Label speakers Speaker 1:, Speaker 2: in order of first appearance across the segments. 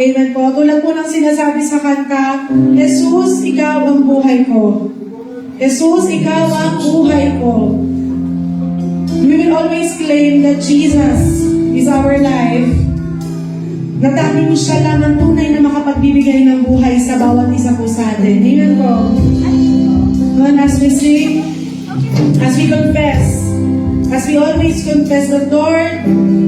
Speaker 1: Amen po. Tulad po ng sinasabi sa kanta, Jesus, ikaw ang buhay ko. Jesus, ikaw ang buhay ko. We will always claim that Jesus is our life. Na tanging siya lang ang tunay na makapagbibigay ng buhay sa bawat isa po sa atin. Amen po. And as we sing, as we confess, as we always confess that Lord,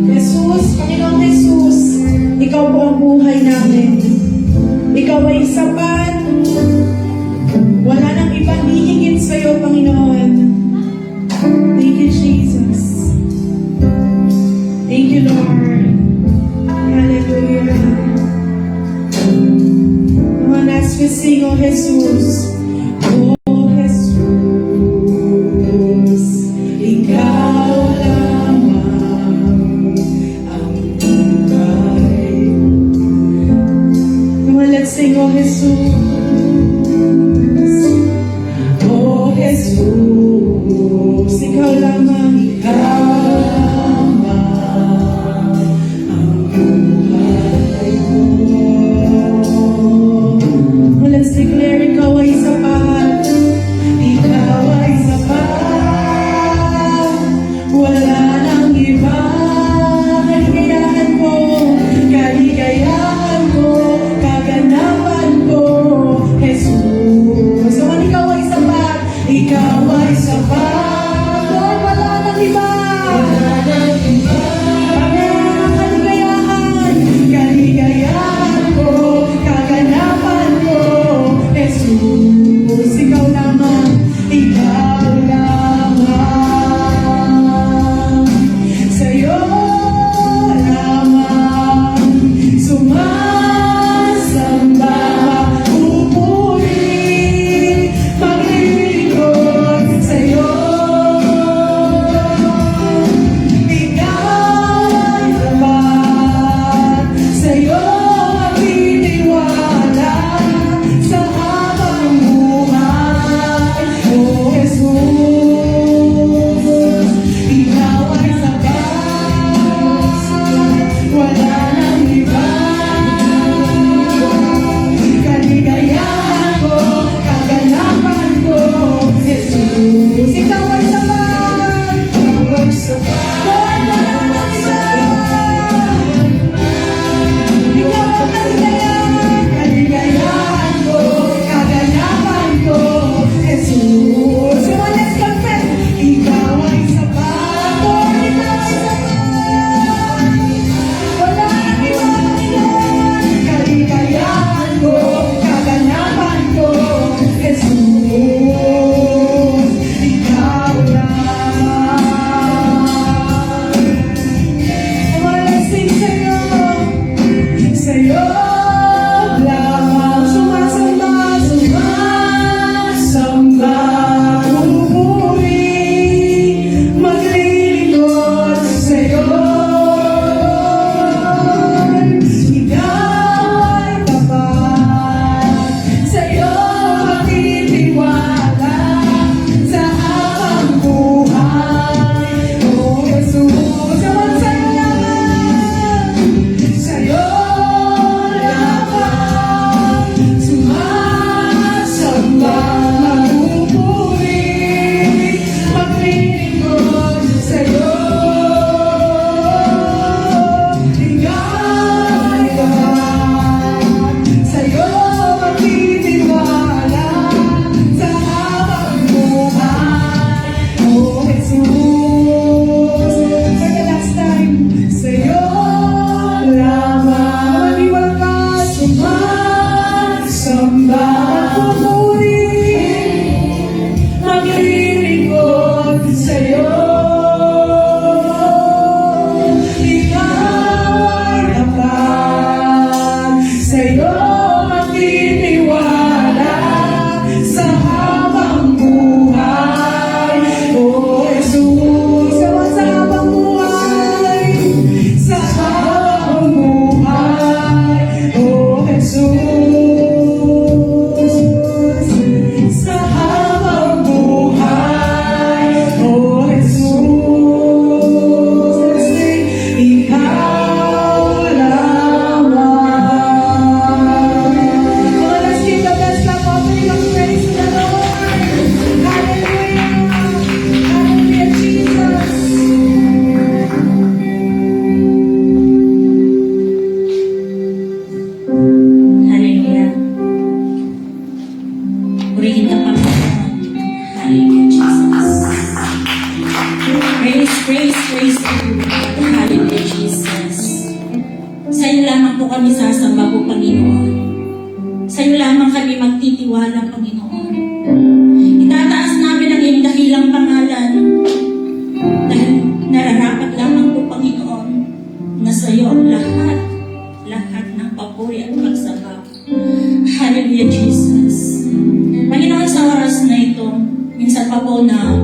Speaker 1: Jesus, Panginoong Jesus, ikaw po ang buhay namin. Ikaw ay sapat. Wala nang ibang hihingin sa iyo, Panginoon. Thank you, Jesus. Thank you, Lord. Hallelujah. Come on, as we sing, oh Jesus. Oh Jesus, ikaw lamang ang buhay. Come on, let's sing, oh Jesus. Oh Jesus, ikaw lamang, ikaw lamang ang buhay ko. Well, let's declare, ikaw ay sapat. Ikaw ay sapat. Wala nang iba. Kaligayahan ko, kaligayahan ko, kaganapan ko, Jesus. So, ikaw ay sapat. Ikaw ay sapat. Lord, wala
Speaker 2: Sa iyo lamang po kami sasamba po, Panginoon. Sa iyo lamang kami magtitiwala, Panginoon. Itataas namin ang iyong dakilang pangalan dahil nararapat lamang po, Panginoon, na sa iyo ang lahat ng papuri at pagsamba. Hallelujah, Jesus. Panginoon, sa oras na ito, minsan pa po na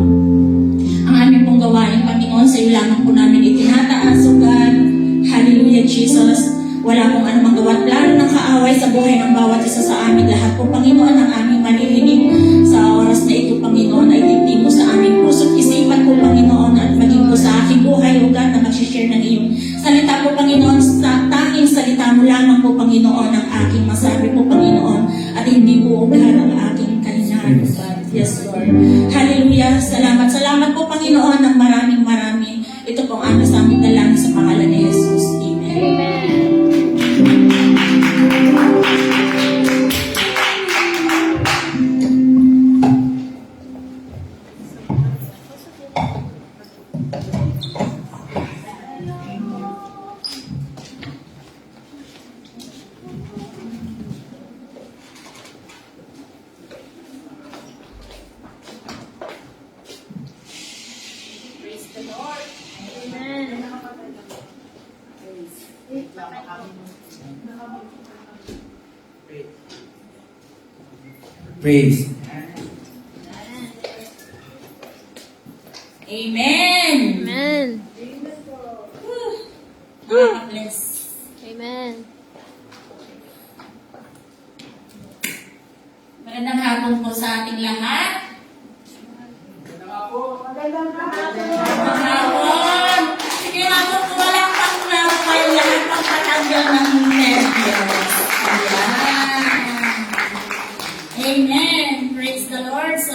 Speaker 2: ang aming pong gawain, Panginoon, sa iyo lamang po namin itinataas, O God. Hallelujah, Jesus. Wala pong anumang gawa't plano ng kaaway sa buhay ng bawat isa sa amin. Lahat po, Panginoon, ang aming maririnig sa oras na ito, Panginoon, ay tingting mo sa aming puso't isipan po, Panginoon, at maging po sa aking buhay, O God, na mag-share ng iyong salita po, Panginoon. Sa tanging salita mo lamang po, Panginoon, ang aking masabi po, Panginoon, at hindi po, O God, ang aking kahinaan, O God. Yes, Lord. Hallelujah. Salamat. Salamat po, Panginoon, ng maraming. Ito pong aming sa aming dalangin sa pangalan ni Jesus. Amen.
Speaker 3: Praise.
Speaker 2: Amen.
Speaker 4: Amen.
Speaker 2: God bless.
Speaker 4: Amen.
Speaker 2: Magandang hapon po sa ating lahat. Magandang hapon. Sige na po, walang panglaw kayo lahat pang patanggal ng nervyos. Amen. Praise the Lord. So,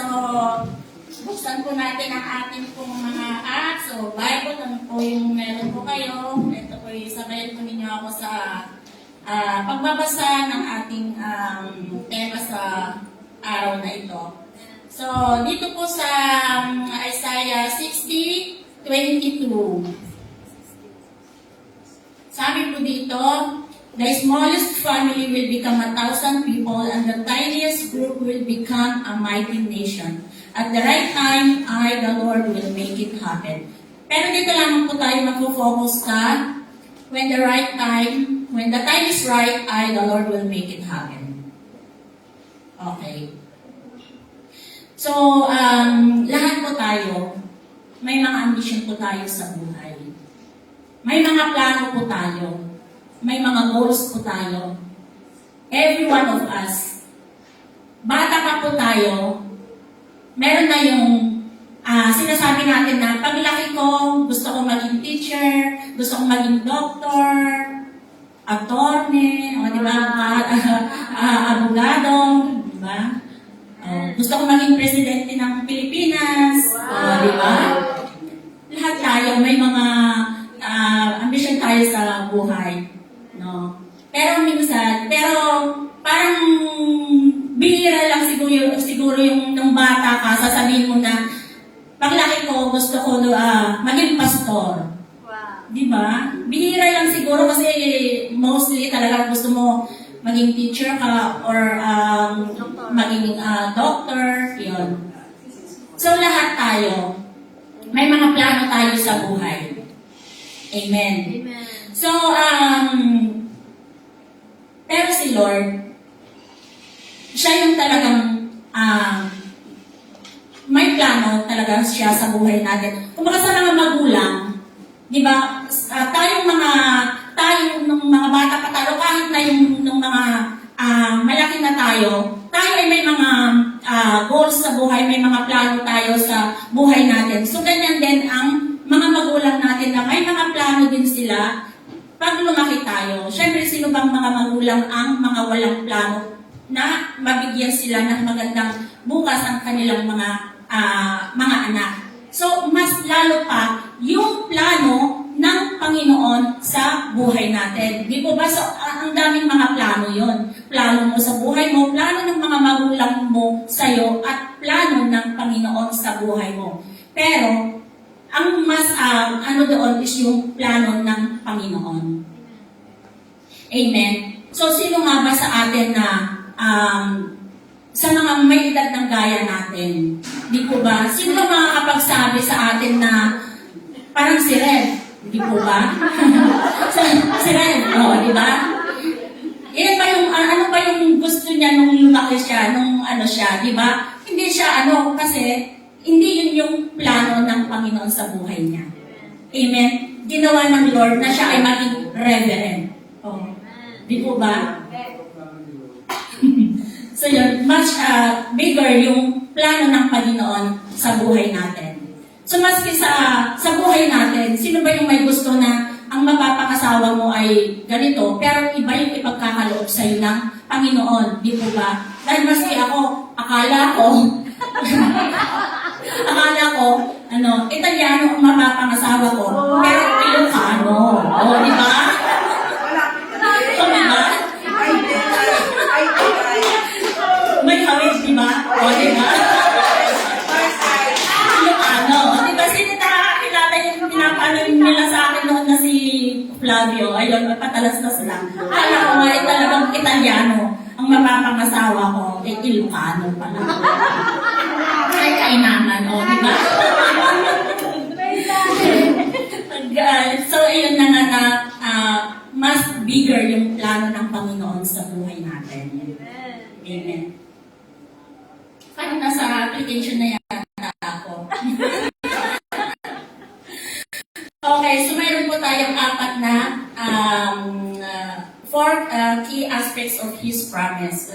Speaker 2: buksan po natin ang ating pong mga apps. So, Bible, ano po yung meron po kayo. Ito po, sabayan po ninyo ako sa pagbabasa ng ating tema sa araw na ito. So, dito po sa Isaiah 60:22. Sabi po dito, the smallest family will become 1,000 people and the tiniest group will become a mighty nation. At the right time, I, the Lord, will make it happen. Pero dito lamang po tayo mag-focus ka. When the time is right, I, the Lord, will make it happen. Okay. So, lahat po tayo, may mga ambition po tayo sa buhay. May mga plano po tayo. May mga goals po tayo. Every one of us. Bata pa po tayo, meron na yung sinasabi natin na paglaki ko, gusto kong maging teacher, gusto kong maging doctor, attorney, o di ba, abogado, di ba? Gusto kong maging presidente ng Pilipinas, o di ba? Lahat tayo, may mga ambition tayo sa buhay. No? Pero parang bihira lang siguro yung nung bata ka, sasabihin mo na, paglaki ko, gusto ko maging pastor.
Speaker 4: Wow.
Speaker 2: Di ba? Bihira lang siguro kasi mostly talaga gusto mo maging teacher ka or maging doctor, yun. So lahat tayo, may mga plano tayo sa buhay. Amen.
Speaker 4: Amen.
Speaker 2: So, pero si Lord, siya yung talagang may plano talaga siya sa buhay natin. Kung baka sa mga magulang, di ba, tayong mga bata pa tayo, kahit na yung mga malaki na tayo ay may mga goals sa buhay, may mga plano tayo sa buhay natin. So, ganyan din ang mga magulang natin na may mga plano din sila pag lumaki tayo. Siyempre, sino bang mga magulang ang mga walang plano na mabigyan sila ng magandang bukas ang kanilang mga anak. So, mas lalo pa yung plano ng Panginoon sa buhay natin. Di po ba? So, ang daming mga plano yon. Plano mo sa buhay mo, plano ng mga magulang mo sa'yo, at plano ng Panginoon sa buhay mo. Pero, ang mas doon is yung plano ng Panginoon. Amen. So, sino nga ba sa atin na sa mga may edad ng gaya natin? Di po ba? Sino ba makakapagsabi sa atin na parang si Red? Di po ba? Si Red, di ba? Yan ba yung, ano ba yung gusto niya nung lumaki siya, nung ano siya, di ba? Hindi siya kasi hindi yun yung plano ng Panginoon sa buhay niya. Amen? Ginawa ng Lord na siya ay maging reverend. Di po ba? So yun, much bigger yung plano ng Panginoon sa buhay natin. So maski sa buhay natin, sino ba yung may gusto na ang mapapakasawa mo ay ganito, pero iba yung ipagkakaloob sa'yo ng Panginoon, di po ba? Dahil maski ako, akala ko, Italiano ang mapapangasawa ko, pero Ilocano. Di ba? Di ba? May hawig, di ba? Di ba? Ilocano. Di ba? Sino nakakilala yung pinapaalam nila sa akin noon na si Flavio? Ayun, patalastas lang. Akala ko nga talagang Italiano ang mapapangasawa ko. Ilocano pala. Ay, kainaman. Di ba? So, ayun na nga na mas bigger yung plano ng Panginoon sa buhay natin. Amen. Parang nasa application na yata ako. Okay, so mayroon po tayong apat na four key aspects of His promise.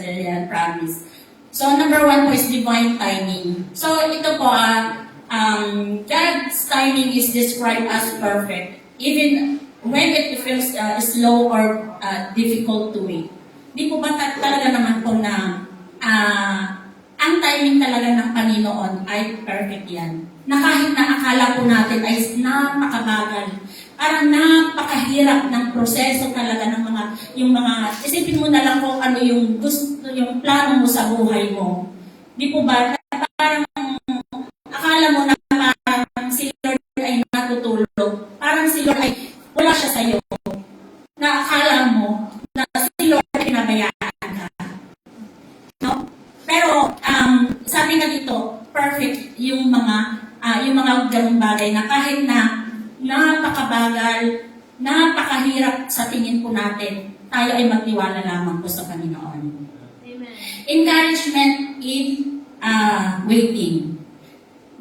Speaker 2: Promise. So, number one po is divine timing. So, ito po, God's timing is described as perfect, even when it feels slow or difficult to wait. Di po ba talaga naman po na ang timing talaga ng Panginoon ay perfect yan? Na kahit na akala po natin ay napakabagal, parang napakahirap ng proseso talaga ng isipin mo na lang kung ano yung gusto, yung plano mo sa buhay mo. Di po ba? Parang akala mo na parang si Lord ay natutulog. Parang si Lord ay wala siya sa'yo. Na akala mo na si Lord ay pinabayaan ka. No? Pero, sabi nga dito, perfect yung mga ganung bagay na kahit na napakabagal, napakahirap sa tingin po natin, tayo ay magtiwala lamang po sa Panginoon.
Speaker 4: Amen.
Speaker 2: Encouragement in waiting.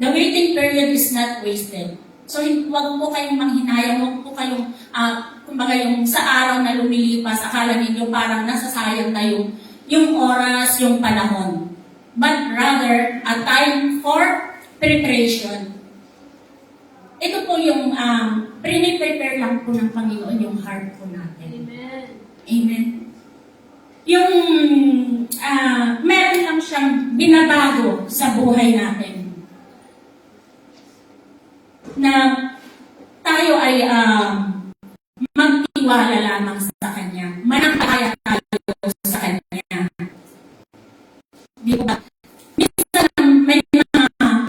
Speaker 2: The waiting period is not wasted. So, huwag po kayong manghinayang, huwag po kayong, kumbaga yung sa araw na lumilipas, akala ninyo parang nasasayang na yung oras, yung panahon. But rather, a time for preparation. Ito po yung prepare lang po ng Panginoon yung heart po natin.
Speaker 4: Amen.
Speaker 2: Amen. Yung meron lang siyang binabago sa buhay natin. Na tayo ay magtiwala lamang sa Kanya. Manangkaya tayo sa Kanya. Di ba? Minsan may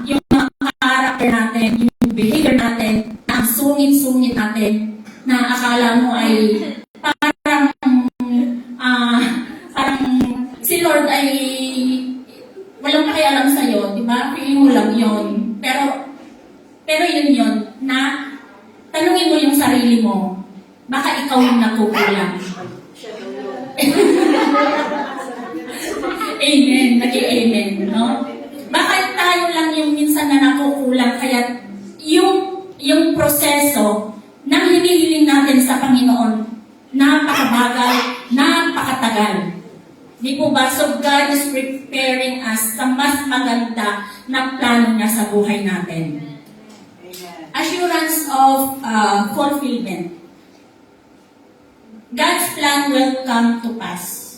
Speaker 2: yung mga character natin, yung behavior natin, na ang sungit-sungit natin, na akala mo ay parang si Lord ay walang pakialam sa'yo, di ba? Feeling mo lang yun. Pero yun, na tanungin mo yung sarili mo, baka ikaw yung nagkukulang. Amen. Nag-amen, no? Baka tayo lang yung minsan na nakukulang, kaya yung proseso ng hinihiling natin sa Panginoon, napakabagal, napakatagal. Di po ba? So God is preparing us sa mas maganda na plano niya sa buhay natin. Assurance of fulfillment. God's plan will come to pass.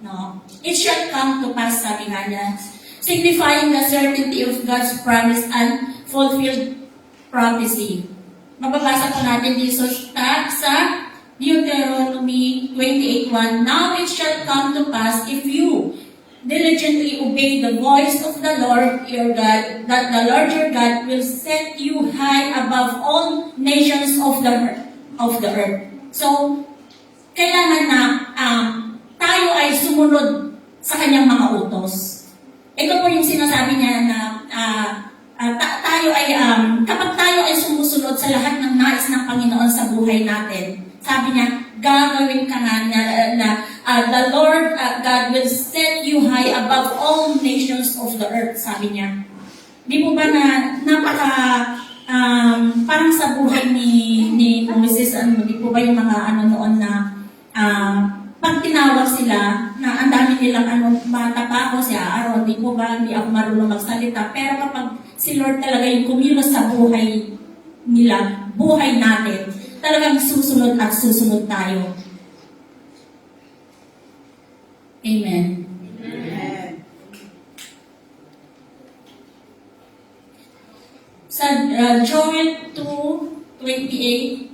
Speaker 2: No? It shall come to pass, sabi nga niya, signifying the certainty of God's promise and fulfilled prophecy. Mababasa po natin dito sa Deuteronomy 28:1. Now it shall come to pass if you diligently obey the voice of the Lord your God, that the Lord your God will set you high above all nations of the earth. So, kailangan na tayo ay sumunod sa kanyang mga utos. Ito po yung sinasabi niya na tayo ay, kapag tayo ay sumusunod sa lahat ng nais ng Panginoon sa buhay natin, sabi niya, gagawin ka nga the Lord God will set you high above all nations of the earth, sabi niya. Di po ba na napaka, parang sa buhay ni Moses, di po ba yung mga noon na, pag tinawag sila, na ang dami nilang bata pa ako, si Aaron, di po ba, hindi ako marunong magsalita. Pero kapag si Lord talaga yung kumilos sa buhay nila, buhay natin, talagang susunod at susunod tayo. Amen.
Speaker 1: Amen.
Speaker 2: Sa Joel 2:28,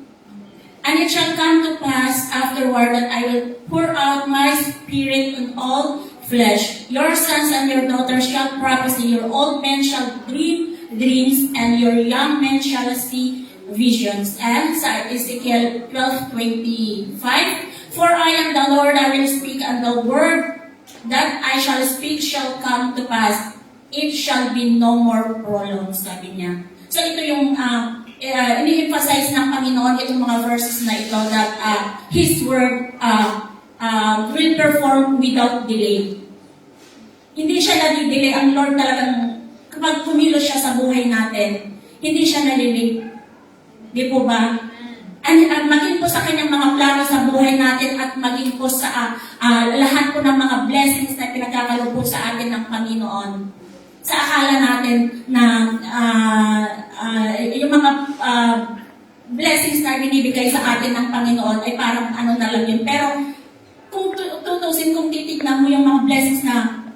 Speaker 2: and it shall come to pass afterward that I will pour out my spirit on all flesh. Your sons and your daughters shall prophesy, your old men shall dream dreams, and your young men shall see visions. And sa Ezekiel 12:25, for I am the Lord, I will speak, and the word that I shall speak shall come to pass. It shall be no more prolonged, sabi niya. So ito yung ini-emphasize ng Panginoon itong mga verses na ito that His word will perform without delay. Hindi siya nadidelay. Ang Lord talagang kapag kumilos siya sa buhay natin, hindi siya nalilig. Di po ba? And maging po sa kanyang mga plano sa buhay natin at maging po sa lahat po ng mga blessings na pinagkakalo po sa atin ng Panginoon. Sa akala natin na yung mga blessings na binibigay sa atin ng Panginoon ay parang na lang yun. Pero kung tutusin, kung titignan mo yung mga blessings na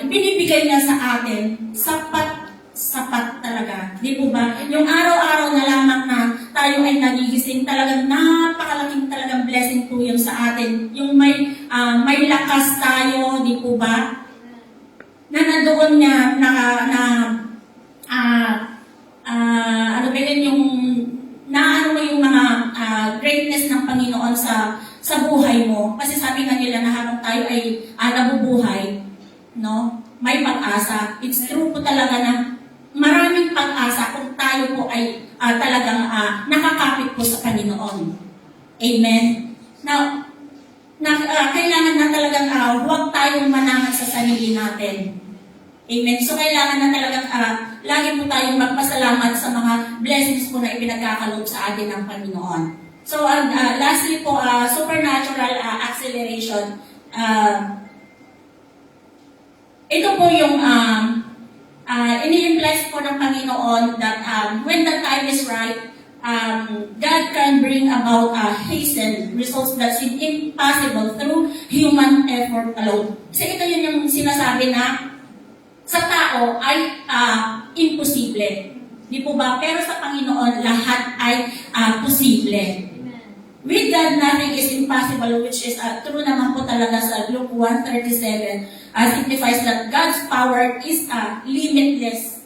Speaker 2: binibigay niya sa atin, sapat talaga. Di po ba? Yung araw-araw na lamang na tayo ay nagigising, talagang napakalaking talagang blessing po yun sa atin. Yung may lakas tayo, di po ba? Na nandoon niya ano ba yun yung naano mo yung mga greatness ng Panginoon sa buhay mo. Kasi sabi nga nila na habang tayo ay nabubuhay, no? May pag-asa. It's true po talaga na maraming pag-asa kung tayo po ay talagang nakakapit po sa Panginoon. Amen? Now, kailangan na talagang huwag tayong manahan sa sarili natin. Amen? So, kailangan na talagang lagi po tayong magpasalamat sa mga blessings po na ipinagkakaloob sa atin ng Panginoon. So, lastly po, supernatural acceleration. Ito po yung ini-implies po ng Panginoon that when the time is right, God can bring about hastened results that seem impossible through human effort alone. So ito yun yung sinasabi na sa tao ay imposible. Di po ba? Pero sa Panginoon, lahat ay posible. With God, nothing is impossible, which is true naman po talaga sa Luke 1:37. Signifies that God's power is limitless.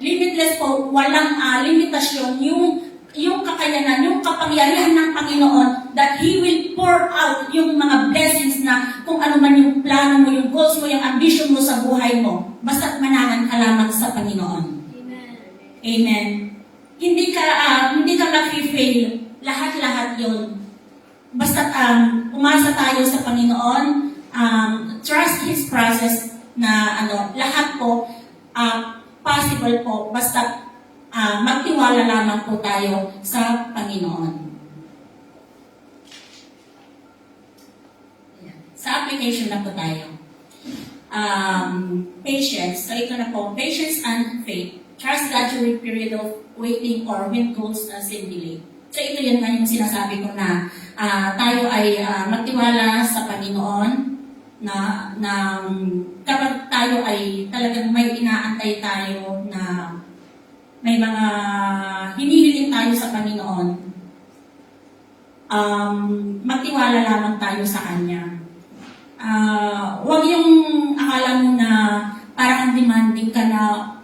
Speaker 2: Limitless po, walang limitasyon yung kakayanan, yung kapangyarihan ng Panginoon that He will pour out yung mga blessings na kung ano man yung plano mo, yung goals mo, yung ambition mo sa buhay mo. Basta't manahan ka lamang sa Panginoon.
Speaker 4: Amen.
Speaker 2: Amen. Hindi ka mag-fail. Lahat-lahat yun. Basta't umasa tayo sa Panginoon, trust His process na lahat po possible po. Basta't magtiwala lamang po tayo sa Panginoon. Sa application na po tayo. Patience. So ito na po. Patience and faith. Trust God during period of waiting or when goals seem delayed. So ito yun nga yung sinasabi ko na tayo ay magtiwala sa Panginoon na kapag tayo ay talagang may inaantay tayo na may mga hinihiling tayo sa Panginoon, magtiwala lamang tayo sa Kanya. Huwag yung akala mo na parang demanding ka na,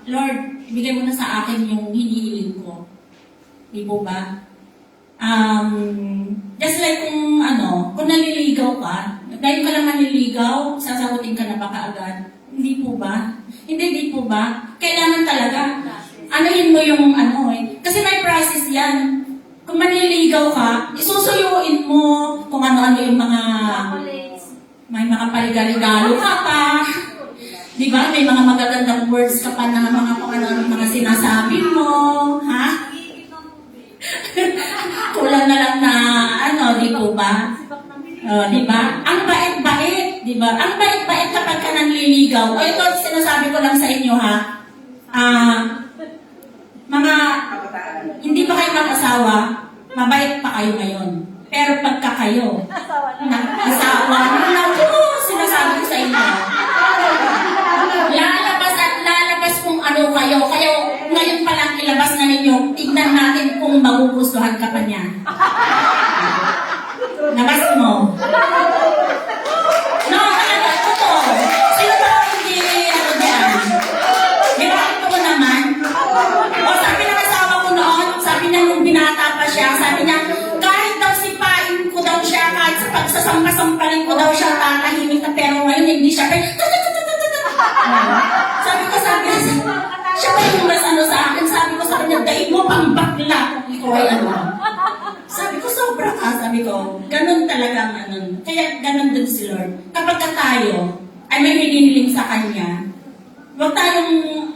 Speaker 2: Lord, ibigay mo na sa akin yung hinihiling ko. Di po ba? Just like kung naliligaw ba? Ngayon ka lang manliligaw, sasagutin ka na ba kaagad? Hindi po ba? Hindi po ba? Kailangan talaga. Anuhin mo yung ano eh. Kasi may process yan. Kung manliligaw ka, isusuyuin mo kung ano-ano yung mga... May mga paligaligalo ka pa. Di ba? May mga magagandang words ka pa na mga kung ano mga sinasabi mo. Ha? Kulang na lang na ano, di po ba? Di ba? Ang bait-bait, di ba? Ang bait-bait kapag ka nanliligaw. O ito, sinasabi ko lang sa inyo ha. Mga, hindi pa kayo mag-asawa, mabait pa kayo ngayon. Pero pagka kayo, asawa na, sinasabi ko sa inyo. Lalabas at lalabas kung ano kayo. Kaya ngayon pa lang ilabas na ninyo, tignan natin kung magugustuhan ka pa niya. Labas mo. No, talaga, totoo. Sino ba hindi ano diyan? Di ba, ito ko naman? O sabi ng asawa ko noon, sabi niya nung binata pa siya, sabi niya, kahit daw sipain ko daw siya, kahit sa pagsasampa-sampalin ko daw siya, tatahimik na, pero ngayon hindi siya. Sabi niya, siya pa yung mas ano sa akin, sabi ko sa kanya, dahil mo pang bakla kung ikaw ay ano. Sabi ko, sobra ka, sabi ko, ganun talagang ano. Kaya ganun din si Lord. Kapag ka tayo ay may hinihiling sa Kanya, huwag tayong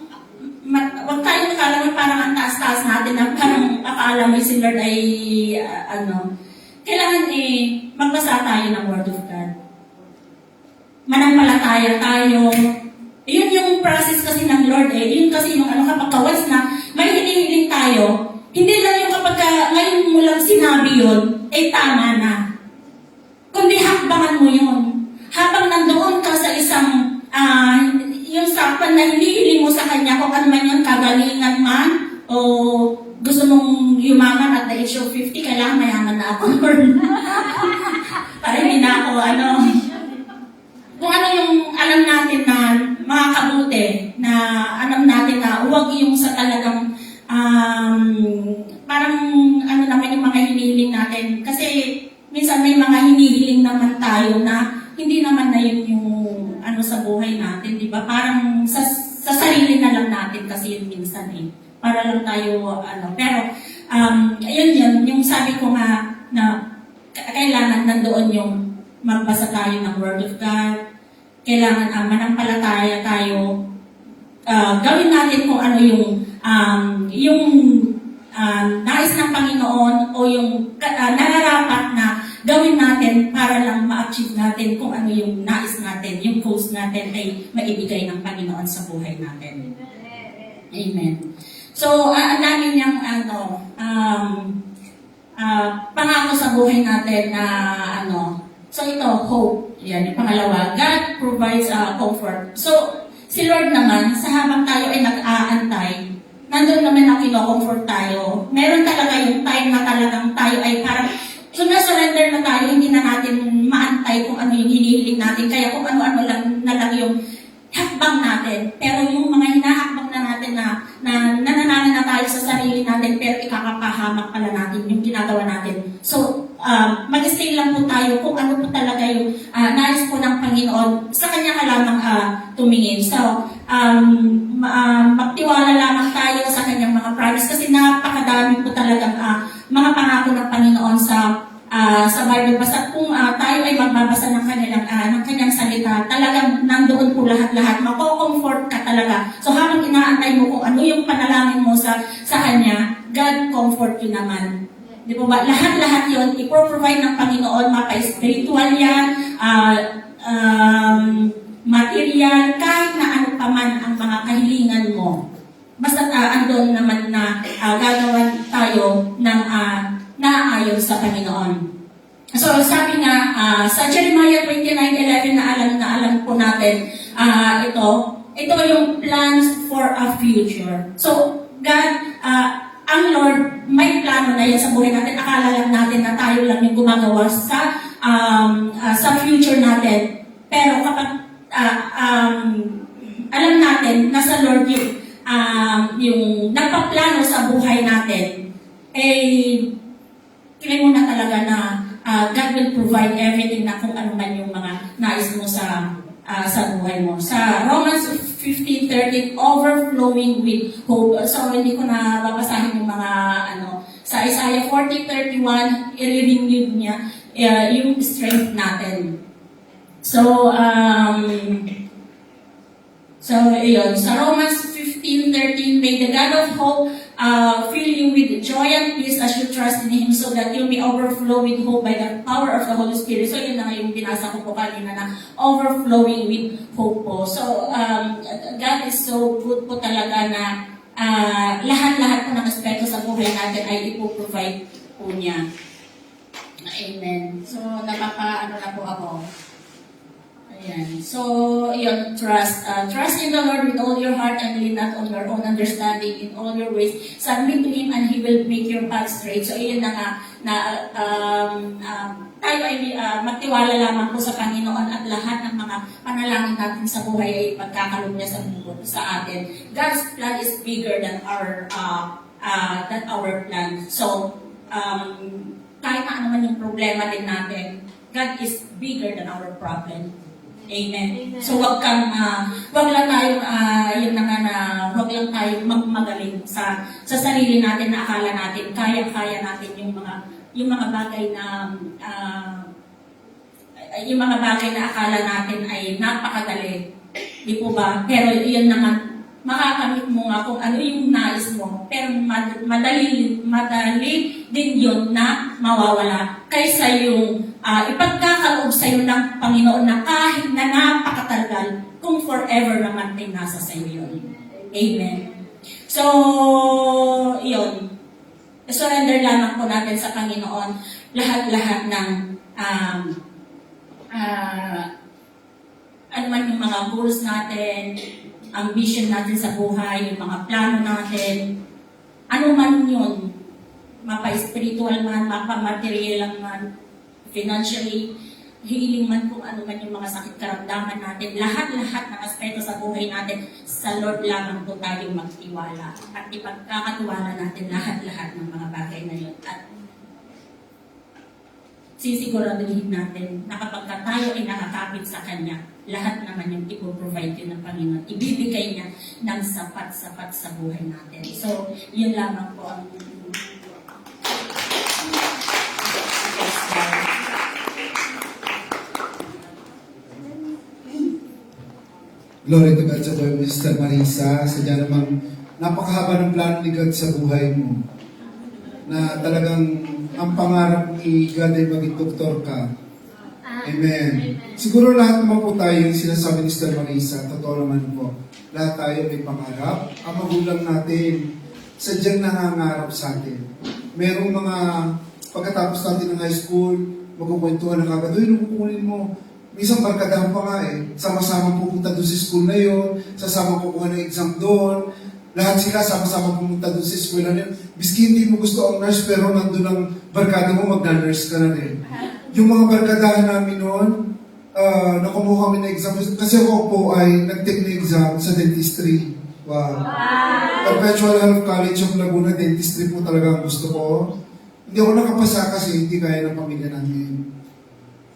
Speaker 2: akala mo parang ang taas-taas natin na parang akala mo si Lord ay ano. Kailangan magbasa tayo ng Word of God. Manampalataya tayo. Yun yung process kasi ng Lord Yun kasi yung ano kapag once na may hinihiling tayo, hindi lang yung kapag ngayon mo lang sinabi yun, tama na. Kundi hakbangan mo yun. Habang nandoon ka sa isang, yung sakpan na hinihiling mo sa Kanya, kung ano man yun, kagalingan man, o gusto mong yumaman at the age of 50, kailangan mayaman na ako, Lord. Para hindi na ako, kung ano yung alam natin na makakabuti, na alam natin na huwag yung sa talagang parang ano naman yung mga hinihiling natin. Kasi minsan may mga hinihiling naman tayo na hindi naman na yun yung ano sa buhay natin, di ba? Parang sa sarili na lang natin kasi yun minsan para lang tayo Pero yun, yung sabi ko nga na kailangan nandoon yung magbasa tayo ng Word of God. Kailangan manampalataya tayo. Gawin natin kung ano yung nais ng Panginoon o yung nararapat na gawin natin para lang ma-achieve natin kung ano yung nais natin, yung goals natin ay maibigay ng Panginoon sa buhay natin. Amen. So, namin yung pangako sa buhay natin na so ito, hope. Yan, yung pangalawa, God provides comfort. So, si Lord naman, sa habang tayo ay nag-aantay, nandun naman na kino-comfort tayo. Meron talaga yung time na talagang tayo ay parang surrender na tayo, hindi na natin maantay kung ano yung hinihiling natin. Kaya kung ano-ano lang na lang yung hakbang natin. Pero yung mga hinahakbang na natin na nanananan na tayo sa sarili natin, pero ikakapahamak pala natin yung ginagawa natin. So, mag-stay lang po tayo kung ano po talaga yung nais po ng Panginoon. Sa Kanya ka lamang tumingin. So, magtiwala lamang tayo sa Kanyang mga promise kasi napakadami po talagang mga pangako ng Panginoon sa Bible. Basta kung tayo ay magbabasa ng Kanyang salita, talagang nandoon po lahat-lahat. Mako-comfort ka talaga. So habang inaantay mo kung ano yung panalangin mo sa Kanya, God comfort you naman. Di po ba? Lahat-lahat yun, ipro-provide ng Panginoon, mapa-spiritual yan, material, kahit na ano pa man ang mga kahilingan mo. Basta andun naman na gagawan tayo ng naaayon sa Panginoon. So sabi nga, sa Jeremiah 29:11 na alam po natin, ito yung plans for a future. So God, ang Lord, may plano na yan sa buhay natin. Akala lang natin na tayo lang yung gumagawa sa future natin. Pero kapag alam natin na sa Lord yung nagpaplano sa buhay natin, feeling mo na talaga na God will provide everything na kung ano man sa buhay mo. Sa Romans 15:13, overflowing with hope. So, hindi ko na babasahin yung mga sa Isaiah 40:31, i-renew niya yung strength natin. So, ayun. Sa Romans 15:13, may the God of hope fill you with joy and peace as you trust in Him so that you may overflow with hope by the power of the Holy Spirit. So, yun na nga yung binasa ko po kanina na overflowing with hope po. So, God is so good po talaga na lahat-lahat po ng aspeto sa buhay natin ay ipoprovide po niya. Amen. So, napaka-ano na po ako. Ayan. So, yun, trust. Trust in the Lord with all your heart and lean not on your own understanding in all your ways. Submit to Him and He will make your path straight. So, yun na nga, na tayo ay magtiwala lamang po sa Panginoon at lahat ng mga panalangin natin sa buhay ay pagkakalog niya sa atin. God's plan is bigger than our plan. So, kahit na ano man yung problema din natin, God is bigger than our problem. Amen. So wag lang tayong wag lang tayong magmagaling sa sarili natin na akala natin kaya natin yung mga bagay na akala natin ay napakadali. Di po ba? Pero iyon naman makakamit mo nga kung ano yung nais mo. Pero madali din yun na mawawala. Kaysa yung ipagkakaloob sa'yo ng Panginoon na kahit na napakatagal, kung forever naman ay nasa sa'yo yun. Amen. So, yun. Surrender lamang po natin sa Panginoon lahat-lahat ng ano man yung mga goals natin, ambition natin sa buhay, yung mga plano natin, ano man yun, mapa-spiritual man, mapa-material man, financially, healing man, kung ano man yung mga sakit karamdaman natin, lahat-lahat ng aspeto sa buhay natin, sa Lord lamang po tayong magtiwala at ipagkakatiwala natin lahat-lahat ng mga bagay na yun. At sisiguraduhin natin na kapag tayo ay nakakapit sa Kanya, lahat naman yung ipoprovide yun ng Panginoon. Ibibigay niya ng sapat-sapat sa buhay natin. So, yun lamang po ang
Speaker 3: Glory to God sa buhay mo, Sister Marisa. Sadya namang napakahaba ng plano ni God sa buhay mo. Na talagang ang pangarap ni God ay maging doktor ka. Amen. Siguro lahat naman po tayo yung sinasabi ni Sister Marisa, totoo naman po. Lahat tayo may pangarap. Ang magulang natin, sadyang nangangarap sa atin. Merong mga pagkatapos natin ng high school, magkukwentuhan na kagad, uy, nung kukunin mo, minsan barkadahan pa nga sama-sama pupunta doon sa school na yun, sasama kukuha ng exam doon, lahat sila sama-sama pumunta doon sa school na yun. Biski hindi mo gusto ang nurse, pero nandun ang barkada mo, magna-nurse ka na rin. Yung mga barkadahan namin noon, nakumuha kami ng exam, kasi ako po ay nag-take na exam sa dentistry. Wow. Perpetual Health College of Laguna, dentistry po talaga ang gusto ko. Hindi ako nakapasa kasi hindi kaya ng pamilya namin.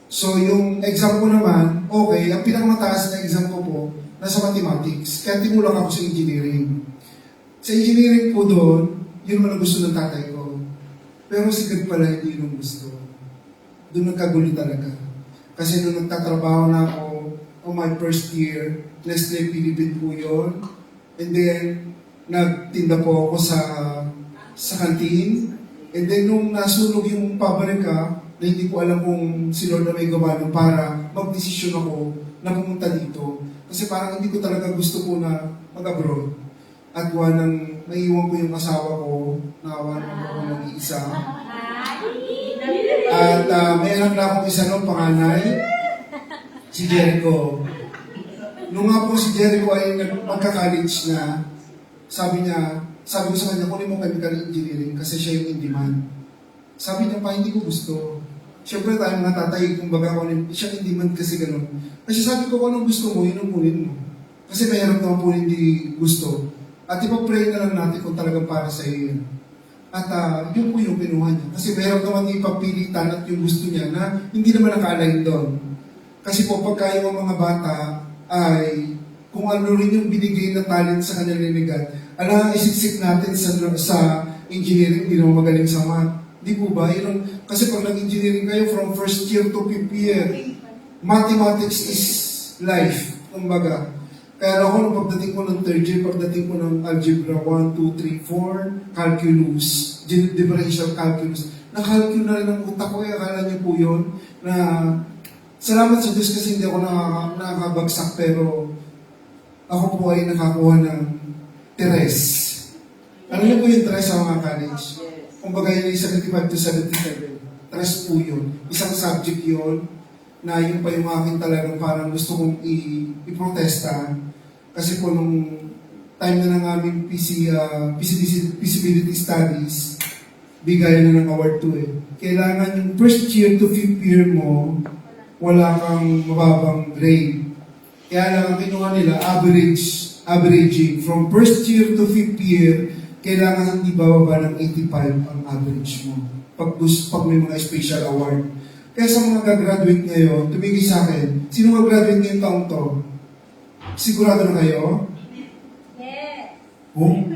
Speaker 3: So, yung exam ko naman, okay, ang pinakamataas na exam ko po, nasa mathematics. Kaya tinulang ako sa engineering. Sa engineering po doon, yun naman ang gusto ng tatay ko. Pero si God pala hindi yun ang gusto. Doon nagkagulo talaga. Kasi nung nagtatrabaho na ako, my first year, Nestle Philippine po yun. And then, nagtinda po ako sa kantin. And then, nung nasunog yung pabrika, na hindi ko alam kung si Lord na may gawa nun para mag-desisyon ako na pumunta dito. Kasi parang hindi ko talaga gusto po na mag-abroad. At naiiwan ko yung asawa ko, nawa naman ako nag-iisa. At may anak na akong isa nung panganay, si Jericho. Nung nga po si Jericho ay magka-college na, sabi ko sa kanya, kunin mo chemical engineering kasi siya yung in-demand. Sabi niya pa, hindi ko gusto. Siyempre tayo mga tatay, kung baga ko, siya in-demand kasi ganun. Kasi sabi ko, kung anong gusto mo, yun ang kunin mo. Kasi mayroon naman po hindi gusto. At ipag-pray na lang natin kung talagang para sa iyo yun. At yun po yung pinuha niya. Kasi mayroon naman ipapilitan at yung gusto niya na hindi naman naka-align doon. Kasi po, pagka yung mga bata, ay kung ano rin yung binigay na talent sa kanila ni God. Alam, isiksik natin sa engineering, hindi naman magaling sa math. Di po ba? Kasi pag nag-engineering kayo from first year to fifth year, mathematics is life. Kumbaga. Kaya ako, nung pagdating ko ng third year, pagdating ko ng algebra 1, 2, 3, 4, calculus, differential calculus, nakalcul na rin ang utak ko. Akala niyo po yun, na salamat sa Diyos kasi hindi ako nakakabagsak, pero ako po ay nakakuha ng teres. Ano niyo po yung teres sa mga college? Kumbaga yun yung 75 to 77. Teres po yun. Isang subject yun, na yun pa yung akin talagang parang gusto kong i-protesta. Kasi po nung time na ng aming feasibility studies, bigay na ng award to eh. Kailangan yung first year to fifth year mo, wala kang mababang grade. Kaya lang ang kinuha nila, averaging. From first year to fifth year, kailangan hindi bababa ng 85 ang average mo. Pag may mga special award. Kaya sa mga gagraduate ngayon, tumigil sa akin, sino mag-graduate ngayong taong to? Sigurado na kayo?
Speaker 4: Yes.
Speaker 3: Oh?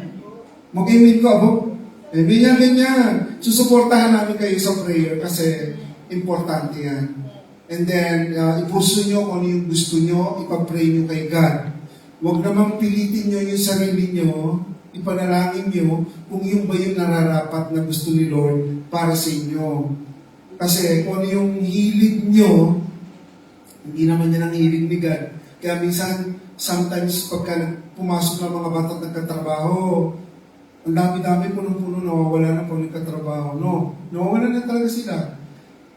Speaker 3: Mag-email ko, abo? Eh, ganyan. Susuportahan namin kayo sa prayer kasi importante yan. And then, ipuso nyo kung ano yung gusto nyo, ipag-pray nyo kay God. Huwag namang pilitin nyo yung sarili nyo, ipanalangin nyo kung yung ba yung nararapat na gusto ni Lord para sa inyo. Kasi kung ano yung hilig nyo, hindi naman yan ang hilig ni God. Kaya minsan, sometimes pagka pumasok ng mga bata at nagkatrabaho, ang dami-dami punong-puno, nawawala na po nagkatrabaho. No, nawawala na talaga sila.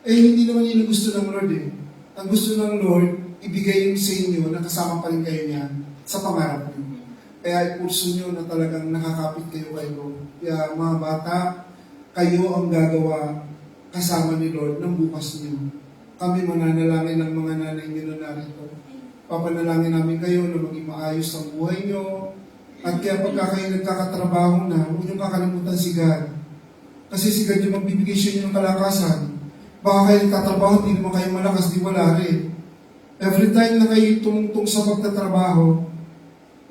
Speaker 3: Eh, hindi naman yun ang gusto ng Lord eh. Ang gusto ng Lord, ibigay yung sa inyo na kasama pa rin kayo niya sa pangarap niyo. Kaya ipurso nyo na talagang nakakapit kayo kay Lord. Kaya mga bata, kayo ang gagawa kasama ni Lord ng bukas niyo. Kami mananalangin ng mga nanay niyo na narito. Papanalangin namin kayo na maging maayos ang buhay niyo. At kaya pagka kayo nagkakatrabaho na, huwag niyo kakalimutan si God. Kasi si God yung magbibigay siya niyo ng kalakasan. Baka kayo nagtatrabaho, hindi naman kayo malakas, di wala rin. Every time na kayo tumungtong sa pagtatrabaho,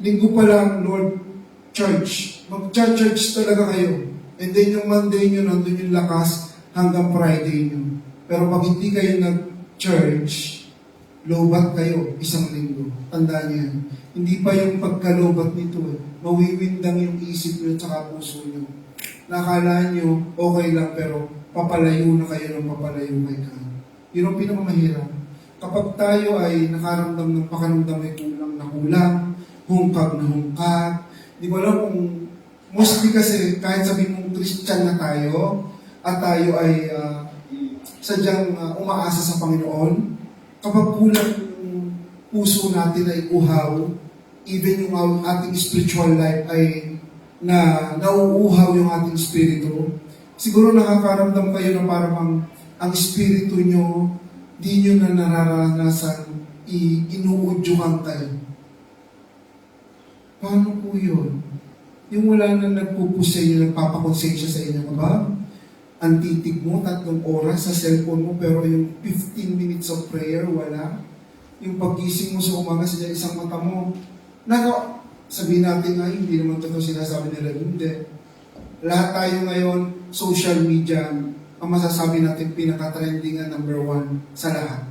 Speaker 3: linggo pa lang, Lord, church. Mag-church talaga kayo. And then yung Monday nyo, nandun yung lakas hanggang Friday nyo. Pero pag hindi kayo nag-church, lobat kayo isang linggo. Tandaan niyo yan. Hindi pa yung pagkalobat nito eh. Mawiwindang yung isip nyo at puso nyo. Nakala nyo, okay lang, pero papalayo na kayo ng papalayo kay God. Yun ang pinakamahirap. Kapag tayo ay nakaramdam ng pakiramdam ay kulang na kulang, hungkag na hungkag, di ko alam kung mostly kasi kahit sabihin mong Christian na tayo, at tayo ay sadyang umaasa sa Panginoon, kapag kulang yung puso natin ay uhaw, even yung ating spiritual life ay nauuhaw yung ating spirito, siguro nakakaramdam kayo na parang ang spirito nyo, di nyo na nararanasan, inuudyukan kayo. Paano po yun? Yung wala na nagpupus sa inyo, nagpapakonsensya sa inyo, ba? Ang titig mo, 3 oras sa cellphone mo, pero yung 15 minutes of prayer, wala. Yung paggising mo sa umaga sa isang mata mo, sabihin natin nga, hindi naman totoo sinasabi nila, hindi. Lahat tayo ngayon, social media, ang masasabi natin, pinaka-trending number 1 sa lahat.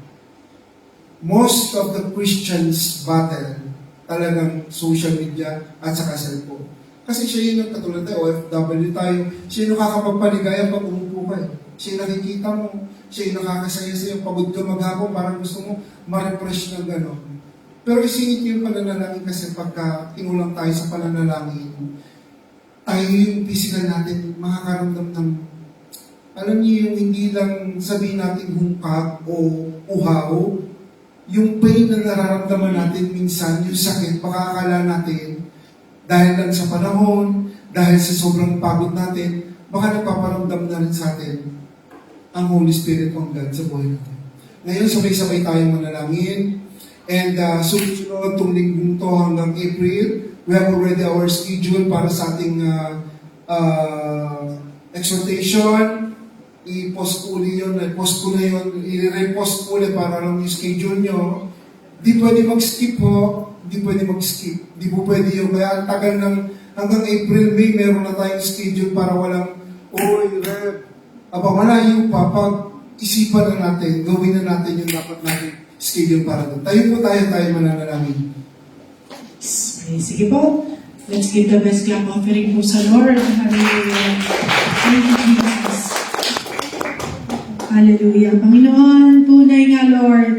Speaker 3: Most of the Christians battle talagang social media at saka cellphone. Kasi siya yung katulad tayo, OFW tayo, siya yung nakakapagpaligaya pag umupo ka eh. Siya yung nakikita mo, siya yung nakakasaya sa'yo, pagod ka maghapon, parang gusto mo ma-refresh na gano'n. Pero isingit yung pananalangin kasi pagka tinulang tayo sa pananalangin, tayo yung physical natin, makakaramdam ng, alam niyo yung hindi lang sabihin natin hungkag o uhaw, yung pain na nararamdaman natin minsan, yung sakit, baka akala natin, dahil lang sa panahon, dahil sa sobrang pagod natin, baka nagpaparamdam na rin sa atin ang Holy Spirit of God sa buhay natin. Ngayon, sabay-sabay tayong manalangin. And sunod itong linggong to hanggang April, we have already our schedule para sa ating exhortation. I-post ko ulit yun, i-repost ko ulit para lang yung schedule nyo. Di pwede mag-skip po. Di pwede mag-skip. Di po pwede yun. Kaya ang tagal ng hanggang April, May, meron na tayong schedule para walang, oy, Reb, malayo pa. Pag-isipan na natin, gawin na natin yung dapat natin schedule para doon. Tayo mananalangin.
Speaker 1: Sige po. Let's give the best clap offering po sa Lord. Hallelujah. Thank you, Jesus. Hallelujah. Panginoon, tunay nga, Lord,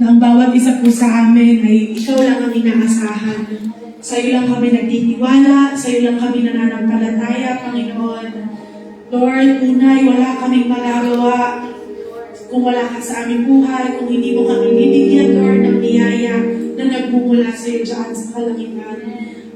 Speaker 1: na ang bawat isa po sa amin ay ikaw lang ang inaasahan. Sa iyo lang kami nagtitiwala, sa iyo lang kami nananampalataya, Panginoon. Lord, tunay, wala kaming magagawa kung wala ka sa aming buhay, kung hindi mo kami bibigyan, Lord, ng biyaya na nagmumula sa iyo dyan sa kalangitan.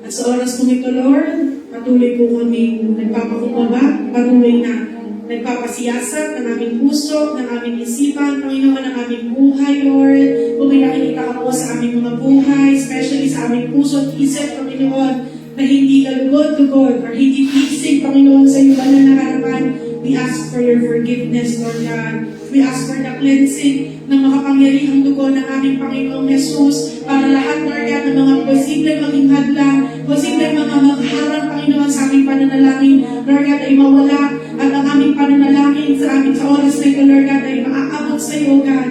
Speaker 1: At sa oras kong ito, Lord, patuloy po kami nagpapakumbaba, patuloy na nagpapasiyasat ng aming puso, ng aming isipan, Panginoon, ng aming buhay, Lord. Kung may nakikita ka po sa aming mga buhay, especially sa aming puso at isip, Panginoon, na hindi galugod-lugod or hindi pleasing, Panginoon, sa iyo banal na harapan, we ask for your forgiveness, Lord God. We ask for the cleansing ng makapangyarihang dugo ng aming Panginoong Jesus para lahat, Lord God, ng mga posible maging hadlang, posible mga magharang, Panginoon, sa aming pananalangin, Lord God, ay mawala at ang aming pananalangin sa aming sa oras na ito, Lord God, ay maaabot sa iyo, God.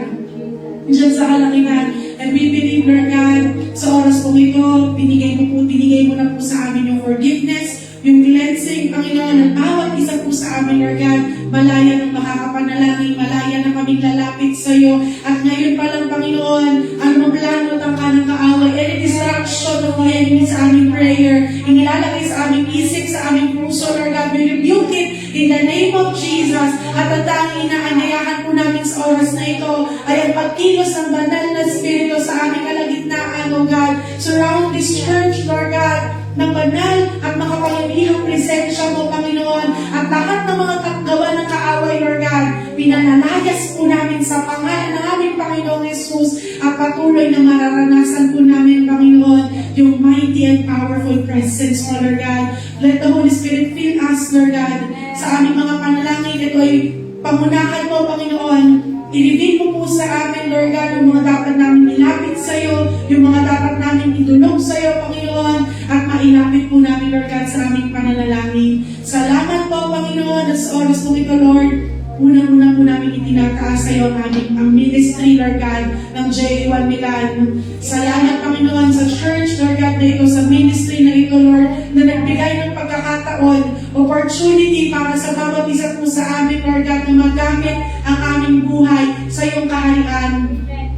Speaker 1: Diyan sa kalangitan. And we believe, Lord God, sa oras kong ito, binigay mo na po sa amin yung forgiveness, yung cleansing, Panginoon, at bawat isa po sa amin, Lord God, malaya ng makakapanalangin, malaya na kaming lalapit sa iyo. At ngayon pa lang, Panginoon, anong plano at ang kanang kaaway, any distraction of the enemy sa aming prayer, inilalagay sa aming isip, sa aming puso, Lord God, we rebuke it in the name of Jesus. At ang tanging inaanyayahan po namin sa oras na ito ay ang pagkilos ng banal na Espiritu sa aming kalagitnaan, O God. Surround this church, Lord God, ng banal at makapangyarihang presensya mo, Panginoon, at lahat ng mga gawa ng kaaway, Lord God, pinanalayas po namin sa pangalan ng aming Panginoong Jesus at patuloy na mararanasan po namin, Panginoon, yung mighty and powerful presence mo, Lord God. Let the Holy Spirit fill us, Lord God, sa aming mga panalangin. Ito ay pangunahan mo, Panginoon. I-reveal mo po sa amin, Lord God, yung mga dapat namin ilapit sa iyo, yung mga dapat namin itulong sa iyo, Panginoon, at mailapit po namin, Lord God, sa aming pananalangin. Salamat po, Panginoon, at sa oras po ito, Lord, unang-una po namin itinataas sa iyo ang ministry, Lord God, ng J1 Milan. Salamat, Panginoon, sa church, Lord God, na ito, sa ministry na ito, Lord, na nagbigay ng pagkakataon, opportunity para sa bawat isa po sa amin, Lord God, na magamit ang aming buhay sa iyong kaharian.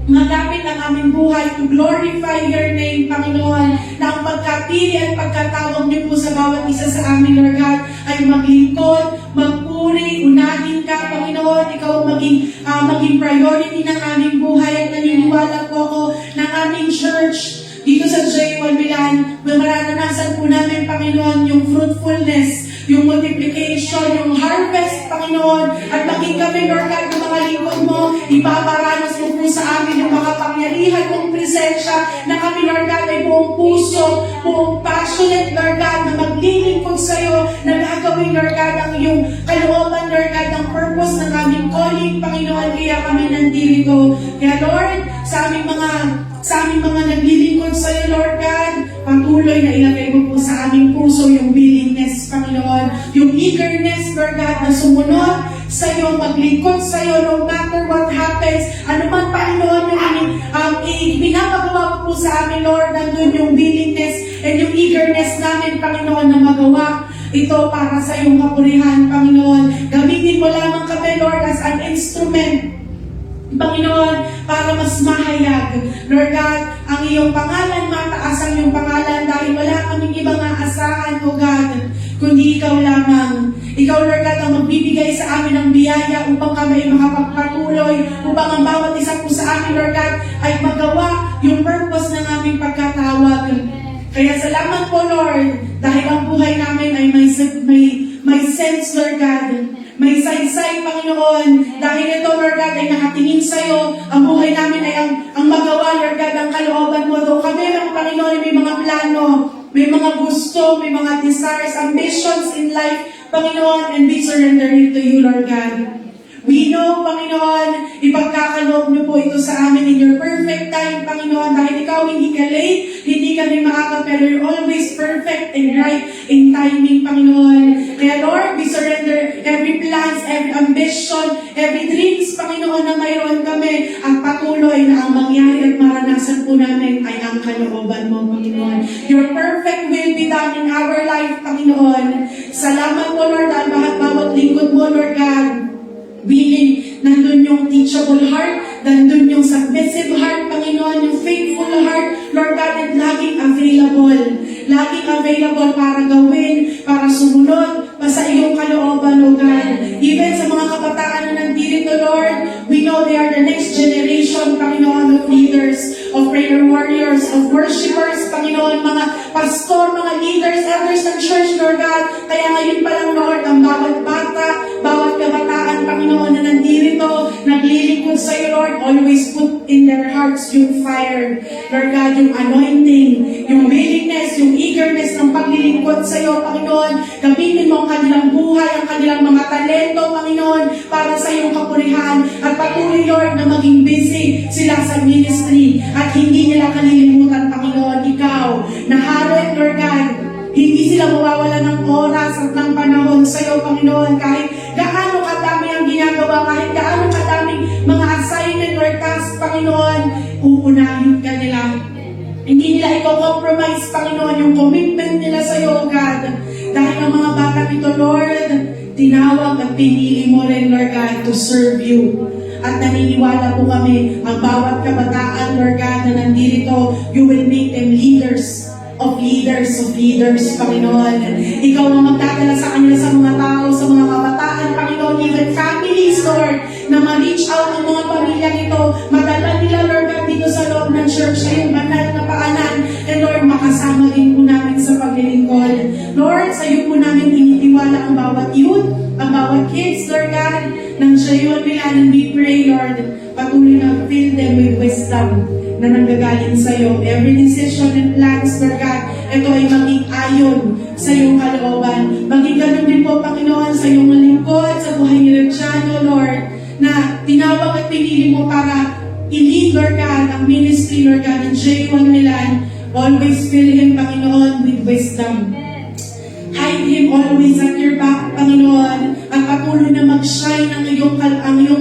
Speaker 1: Magamit ang aming buhay to glorify your name, Panginoon, na ang pagkapili at pagkatawag niyo po sa bawat isa sa amin, Lord God, ay maglingkod, magpuri, unahin ka, Panginoon, ikaw ang maging priority ng aming buhay at naniniwala po ako ng aming church dito sa J1 Milan, mararanasan po namin, Panginoon, yung fruitfulness, yung multiplication, yung harvest, Panginoon, at maging kami, Lord God, ng mga lingkod mo, ipaparanas mo po sa amin yung makapangyarihan mong presensya na kami, Lord God, ay buong puso, buong passionate, Lord God, na maglilingkod sa iyo, na gagawin, Lord God, ang iyong kalooban, Lord God, ng purpose ng aming calling, Panginoon, kaya kami nandito. Kaya, Lord, sa aming mga naglilingkod sa iyo, Lord God, patuloy na ilagay mo po sa aming puso yung willingness, Panginoon, yung eagerness, Lord God, na sumunod sa iyo, maglingkod sa iyo, no matter what happens, ano man, Panginoon, yung pinapagawa po sa amin, Lord, nandun yung willingness and yung eagerness namin, Panginoon, na magawa ito para sa iyong kapurihan, Panginoon. Gamitin mo lamang kami, Lord, as an instrument, Panginoon, para mas mahayag, Lord God, ang iyong pangalan, mataas ang iyong pangalan dahil wala kaming ibang aasahan, O God, kundi ikaw lamang. Ikaw, Lord God, ang magbibigay sa amin ng biyaya upang kami makapagpatuloy, upang ang bawat isa po sa amin, Lord God, ay magawa yung purpose ng aming pagkatawag. Kaya salamat po, Lord, dahil ang buhay namin ay may sense, Lord God. May saysay, Panginoon. Dahil ito, Lord God, ay nakatingin sa iyo. Ang buhay namin ay ang magawa, Lord God, ang kalooban mo. Doon kami, Panginoon, may mga plano, may mga gusto, may mga desires, ambitions in life, Panginoon, and we surrender it to you, Lord God. We know, Panginoon, ipagkakaloob niyo po ito sa amin in your perfect time, Panginoon, dahil ikaw hindi ka late, hindi ka rin maaga, pero you're always perfect and right in timing, Panginoon. Kaya Lord, we surrender every plans, every ambition, every dreams, Panginoon, na mayroon kami, at patuloy na ang mangyari at maranasan po namin ay ang kalooban mo, Panginoon. Your perfect will be done in our life, Panginoon. Salamat po, Lord, dahil bawat lingkod mo, Lord God, willing, nandun yung teachable heart, nandun yung submissive heart, Panginoon, yung faithful heart, Lord God, and laging available para gawin, para sumunod, sa iyong kalooban, O God. Even sa mga kabataan na nandito, Lord, we know they are the next generation, Panginoon, of leaders, of prayer warriors, of worshipers, Panginoon, mga pastor, mga leaders, elders ng church, Lord God. Kaya ngayon pa lang, Lord, ang bawat bata, bawat kabataan, Panginoon, na nandito, naglilingkod sa iyo, Lord, always put in their hearts yung fire, Lord God, yung anointing, yung willingness, yung eagerness ng paglilingkod sa iyo, Panginoon. Gamitin mo ang kanilang buhay, ang kanilang mga talento, Panginoon, para sa iyong kapurihan. At patuloy, Lord, na maging busy sila sa ministry at hindi nila kalilimutan, Panginoon, ikaw, na harap, Lord God, hindi sila mawawala ng oras at ng panahon sa iyo, Panginoon, kahit gaano kadami ang ginagawa, kahit gaano kadaming mga assignment or task, Panginoon, uunahin ka nila. Hindi nila i-compromise, Panginoon, yung commitment nila sa iyo, God. Dahil ang mga bata nito, Lord, tinawag at pinili mo rin, Lord God, to serve you. At naniniwala po kami, ang bawat kabataan, Lord God, na nandito, you will make them leaders, Panginoon. Ikaw ang magdadala sa kanila, sa mga tao, sa mga kabataan, Panginoon, even families, Lord, na ma-reach out ang mga pamilya nito, madala nila, Lord God, dito sa loob ng church, sa iyong banal na paanan, and Lord, makasama din po namin sa paglilingkod. Lord, sa iyo po namin tinitiwala ang bawat youth, ang bawat kids, Lord God, ng Shayon Milan, and we pray, Lord, patuloy na fill them with wisdom na nanggagaling sa iyo. Every decision and plans, Lord God, ito ay maging ayon sa iyong kalooban. Maging ganun din po, Panginoon, sa iyong lingkod, sa buhay ni Reggiano, Lord, na tinawag at pinili mo para i-lead, Lord God, ang ministry, Lord God, ng J1 Milan. Always fill him, Panginoon, with wisdom. Hide him always at your back, Panginoon, at patuloy na mag-shine ang iyong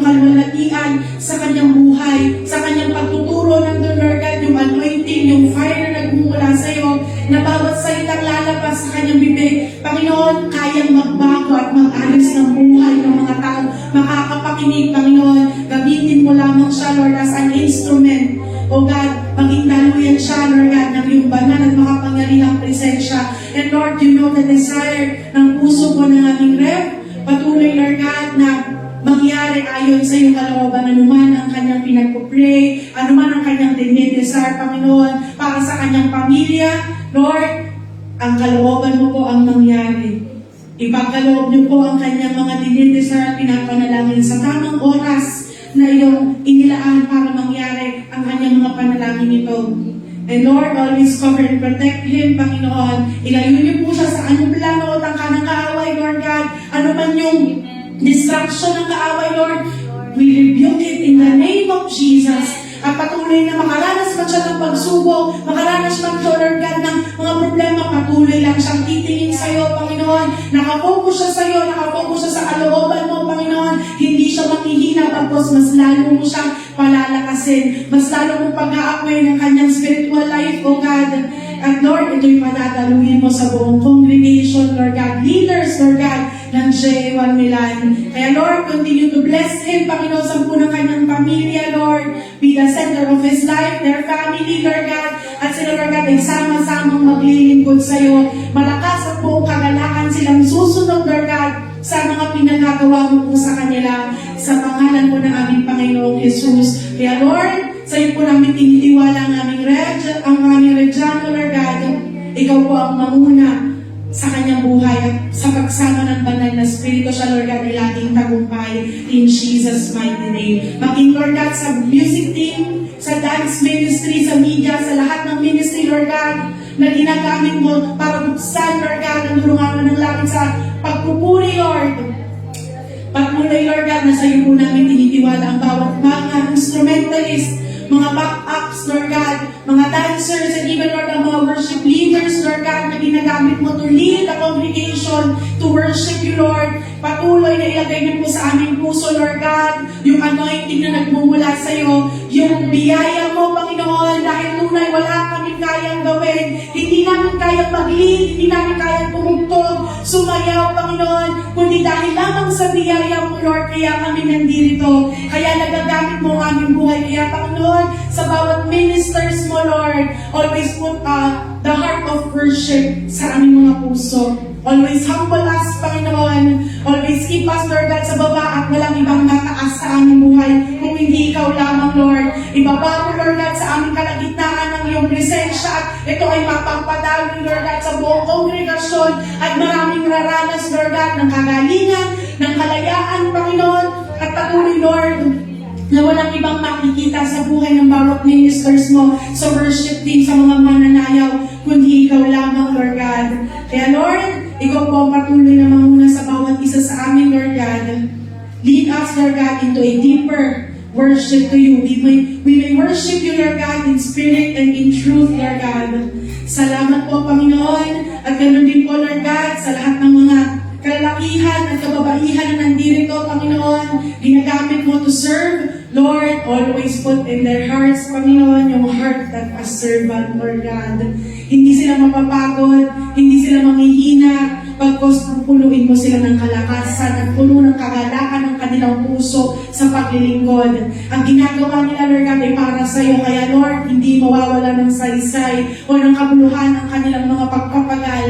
Speaker 1: kalwalatian sa kanyang buhay, sa kanyang pagtuturo ng Lord God, yung anointing, yung fire na nagmumula sa iyo, na bawat salitang lalabas sa kanyang bibig, Panginoon, kayang magbago at mag-ayos ng buhay ng mga tao makakapakinig, Panginoon. Gamitin mo lamang siya, Lord, as an instrument. O God, maging daluyan siya, Lord God, ng iyong banal at makapangyarihang presensya. And Lord, you know the desire ng puso po ng aming Rev. Patuloy, Lord God, na mangyari ayon sa iyong kalooban, anuman ang kanyang pinagpupray, anuman ang kanyang dinidesire, Panginoon, para sa kanyang pamilya. Lord, ang kalooban mo po ang mangyari. Ipagkaloob niyo po ang kanyang mga dinidesire at pinapanalangin sa tamang oras na iyong inilaan para mangyari ang kanyang mga panalangin ito. And Lord, always cover and protect him, Panginoon. Ilayo niyo po siya sa anong plano o tangka ng kaaway, Lord God. Ano man yung distraction ng kaaway, Lord, we rebuke it in the name of Jesus. At patuloy na makaranas man siya ng pagsubok, makaranas man siya, Lord God, ng mga problema, patuloy lang siyang titingin sa iyo, Panginoon. Nakafocus siya sa iyo, nakafocus siya sa kalooban mo, Panginoon. Hindi siya makihina, tapos mas lalo mo siyang palalakasin. Mas lalo mong pag-aapoy ng kanyang spiritual life, O God. At Lord, ito'y padadaluhin mo sa buong congregation, Lord God. Leaders, Lord God, ng J1 Milan. Kaya Lord, continue to bless him, Panginoon, sa ng kanyang pamilya, Lord. Be the center of his life, their family, Lord God. At sila, Lord God, ay sama-samang maglilingkod sa iyo. Malakas at buong kagalakan silang susunod, Lord God, sa mga pinagagawa mo po sa kanila. Sa pangalan po ng aming Panginoong Jesus. Kaya Lord, sa iyo po namin tinitiwala ang aming Reggiano, Lord God. Ikaw po ang mamuna sa kanyang buhay at sa pagsama ng banal na Espiritu siya, Lord God, ay laging tagumpay in Jesus' mighty name. Maging, Lord God, sa music team, sa dance ministry, sa media, sa lahat ng ministry, Lord God, na ginagamit mo para buksan, Lord God, ang durungan ng langit sa pagpupuri, Lord. Patuloy, Lord God, na sa iyo po namin tinitiwala ang bawat mga instrumentalist, mga backups, Lord God, mga dancers, and even, Lord, ang mga worship leaders, Lord God, na ginagamit mo to lead the congregation to worship you, Lord. Patuloy na ilagay niyo po sa aming puso, Lord God, yung anointing na nagmumula sa iyo, yung biyaya mo, Panginoon, dahil tunay wala kami kayang gawin. Hindi namin kayang mag-lead, hindi namin kayang tumugtog, sumayaw, Panginoon, kundi dahil lamang sa biyaya mo, Lord, kaya kami nandito. Kaya nagagamit mo ang aming buhay. Kaya, Panginoon, sa bawat ministers mo, Lord, always put the heart of worship sa aming mga puso. Always humble us, Panginoon. Always keep us, Lord God, sa baba at walang ibang nataas sa aming buhay kung hindi ikaw lamang, Lord. Ibaba mo, Lord God, sa aming kalagitnaan ng iyong presensya at ito ay mapagpadalo, Lord God, sa buong kongregasyon at maraming raranas, Lord God, ng kagalingan, ng kalayaan, Panginoon, at patuloy, Lord, na walang ibang makikita sa buhay ng bawat ministers mo sa worship team, sa mga mananayaw, kundi ikaw lamang, Lord God. Kaya, Lord, ikaw po ang patuloy na manguna sa bawat isa sa amin, Lord God. Lead us, Lord God, into a deeper worship to you. We may worship you, Lord God, in spirit and in truth, Lord God. Salamat po, Panginoon, at ganoon din po, Lord God, sa lahat ng mga kalalakihan at kababaihan na nandito, Panginoon, ginagamit mo to serve. Lord, always put in their hearts, Panginoon, yung heart that a servant, Lord God. Hindi sila mapapagod, hindi sila manghihina, pagkos pupunuin mo sila ng kalakasan at puno ng kagalakan ng kanilang puso sa paglilingkod. Ang ginagawa nila, Lord God, ay para sa iyo. Kaya, Lord, hindi mawawala ng saysay o ng kabuluhan ang kanilang mga pagpapagal.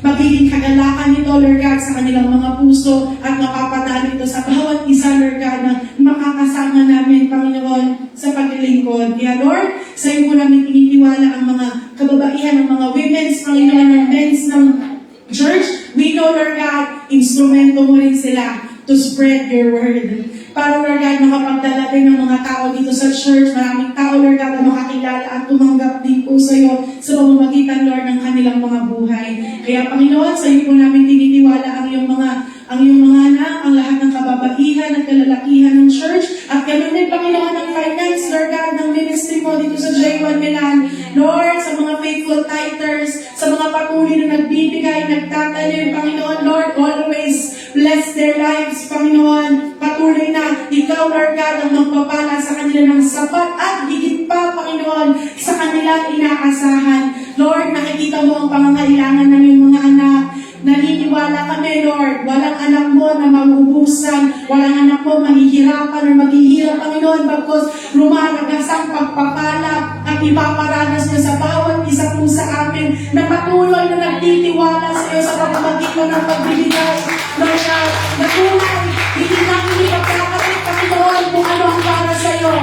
Speaker 1: Magiging kagalakan nito, Lord God, sa kanilang mga puso at mapapadalo ito sa bawat isa, Lord God, na makakasama namin, Panginoon, sa paglilingkod. Kaya, Lord, sa iyo po namin tinitiwala ang mga kababaihan, ang mga women's, Panginoon, ng men's ng church. We know, Lord God, instrumento mo rin sila to spread your word. Para, Lord God, makapagdala din ng mga tao dito sa church. Maraming tao, Lord God, na makakilala at tumanggap din po sa iyo sa pamamagitan, Lord, ng kanilang mga buhay. Kaya, Panginoon, sa iyo po namin tinitiwala ang iyong mga anak, ang lahat ng kababaihan at kalalakihan ng church. At ganoon din, Panginoon, ang finance, Lord God, ng ministry mo dito sa J1 Milan. Lord, sa mga faithful tithers, sa mga patuloy na nagbibigay, nagtatanim, Panginoon, Lord, always bless their lives, Panginoon. Patuloy na ikaw, Lord God, ang magpapala sa kanila ng sapat at higit pa, Panginoon, sa kanilang inaasahan. Lord, nakikita mo ang pangangailangan ng iyong mga anak. Naniniwala kami, Lord, walang anak mo na mauubusan, walang anak mo mahihirapan o maghihirap, Panginoon, bagkos rumaragas ang pagpapala at ipaparanas niya sa bawat isa po sa amin na patuloy na nagtitiwala sa iyo sa pamamagitan ng pagbibigay. Lord God, na tunay, hindi namin ipagkakapit, Panginoon, kung ano ang para sa iyo.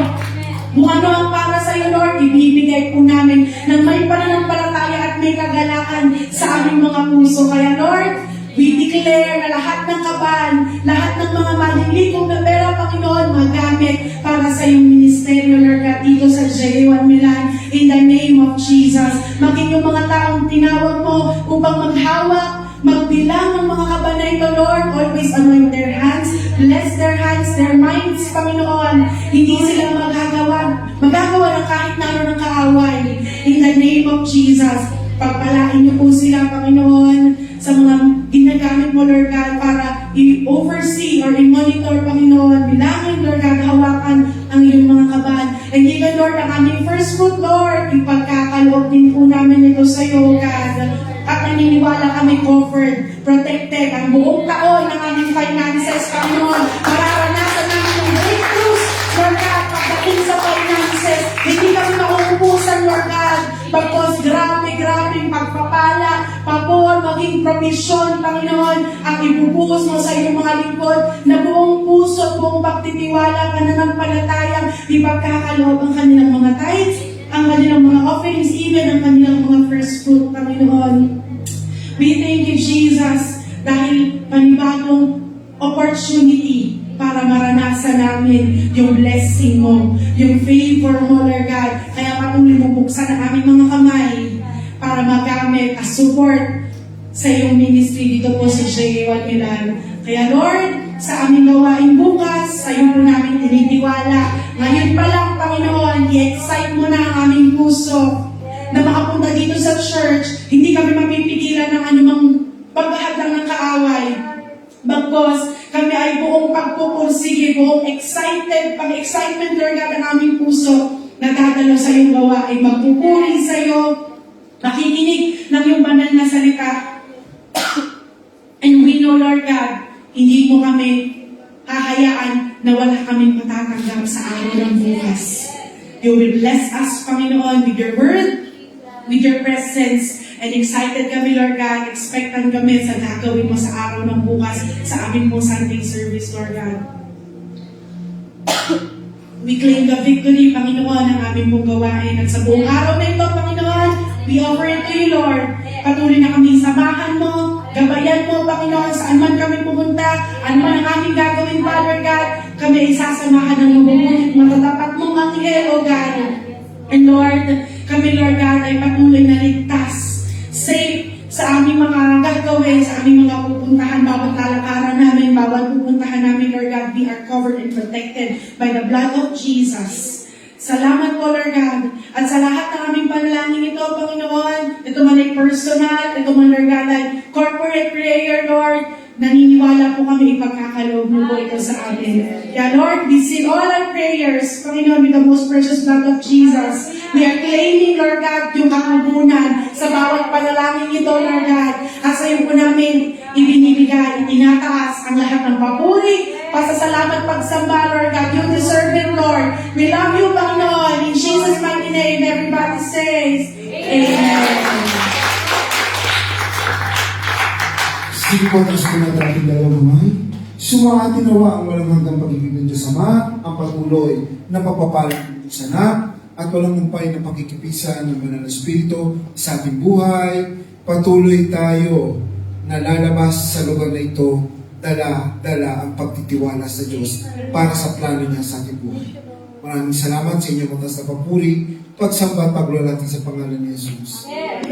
Speaker 1: Kung ano ang para sa iyo, Lord, ibibigay po namin ng may pananampalataya at may kagalakan sa aming mga puso. Kaya, Lord, we declare na lahat ng kaban, lahat ng mga malilikom na pera, Panginoon, magamit para sa iyong ministeryo, Lord God, dito sa J1 Milan, in the name of Jesus. Maging yung mga taong tinawag mo upang maghawak, magbilang ng mga kaban na ito, Lord, always anoint their hands, bless their hands, their minds, Panginoon. Hindi sila magagawa ng kahit na ano ng kaaway. In the name of Jesus, pagpalain niyo po sila, Panginoon, sa mga ginagamit mo, Lord God, para i-oversee or i-monitor, Panginoon, bilangin, Lord God, hawakan ang iyong mga kaban. And even, Lord, ang aming first fruit, Lord, ipagkakaloob din po namin ito sa iyo, God. At naniniwala kami covered, protected, ang buong taon ng aming finances, Panginoon. Mararanasan namin yung breakthroughs, Lord God, pagdating sa finances. Hindi kami mauubusan, Lord God. Bagkos grabe pagpapala, pabor, maging provision, Panginoon, ang ibubuhos mo sa iyong mga lingkod na buong puso, buong pagtitiwala, pananampalatayang ipagkakaloob ang kanilang mga tithes, ang kanilang mga offerings, even ang kanilang mga first fruit, Panginoon. We thank you, Jesus, dahil panibagong opportunity para maranasan namin yung blessing mo, yung favor mo, Lord God. Kaya patuloy mo buksan ang aming mga kamay para magamit as support sa iyong ministry dito po sa J1 Milan. Kaya Lord, sa aming gawain bukas. Sa iyo po namin tinitiwala. Ngayon pa lang, Panginoon, i-excite mo na ang aming puso na makapunta dito sa church. Hindi kami mapipigilan ng anumang paghahadlang ng kaaway. Bagkos, kami ay buong pagpupursige, buong excited, pang-excitement, Lord God, ang aming puso na dadalo sa iyong gawa ay magpupuri sa iyo, makikinig ng iyong banal na salita. And we know, Lord God, hindi mo kami hahayaan na wala kaming matatanggap sa araw ng bukas. You will bless us, Panginoon, with your word, with your presence, and excited kami, Lord God, expectant kami sa gagawin mo sa araw ng bukas, sa aming mong Sunday service, Lord God. We claim the victory, Panginoon, ang aming mong gawain. At sa buong araw na ito, Panginoon, we offer it to you, Lord. Patuloy na kami samahan mo, gabayan mo, Panginoon, saan man kami pumunta, ano man ang aming gagawin, Father God, kami ay sasamahan ng mabubutit, matatapat mong anghel, O God. And Lord, kami, Lord God, ay patuloy na ligtas, safe sa aming mga gagawin, sa aming mga pupuntahan, bawat lalakaran namin, bawat pupuntahan namin, Lord God, we are covered and protected by the blood of Jesus. Salamat po, Lord God. At sa lahat ng aming panalangin ito, Panginoon, ito man ay personal, ito man, Lord God, ay corporate prayer, Lord, naniniwala po kami ipagkakaloob mo po ito sa amin. Kaya, Lord, we seal all our prayers, Panginoon, with the most precious blood of Jesus. We are claiming, Lord God, yung kakubunan sa bawat panalangin ito, Lord God. At sa iyo po namin ibinibigay, itinataas ang lahat ng papuri, pasasalamat, pagsamba, Lord God. You deserve it, Lord. We love you, Panginoon. In Jesus' mighty name, everybody says, Amen.
Speaker 3: Sige po, tapos po natin ating dalawang kamay. Sumaatin nawa ang walang hanggang pag-ibig ng Diyos Ama, ang patuloy na papapalang ng Sana, at walang mumpay na pakikipisan ng Banal na Espiritu sa ating buhay. Patuloy tayo na lalabas sa lugar na ito, dala ang pagtitiwala sa Diyos para sa plano niya sa ating buhay. Maraming salamat sa inyong matas na papuri, pagsamba at paglalati sa pangalan ni Jesus. Amen.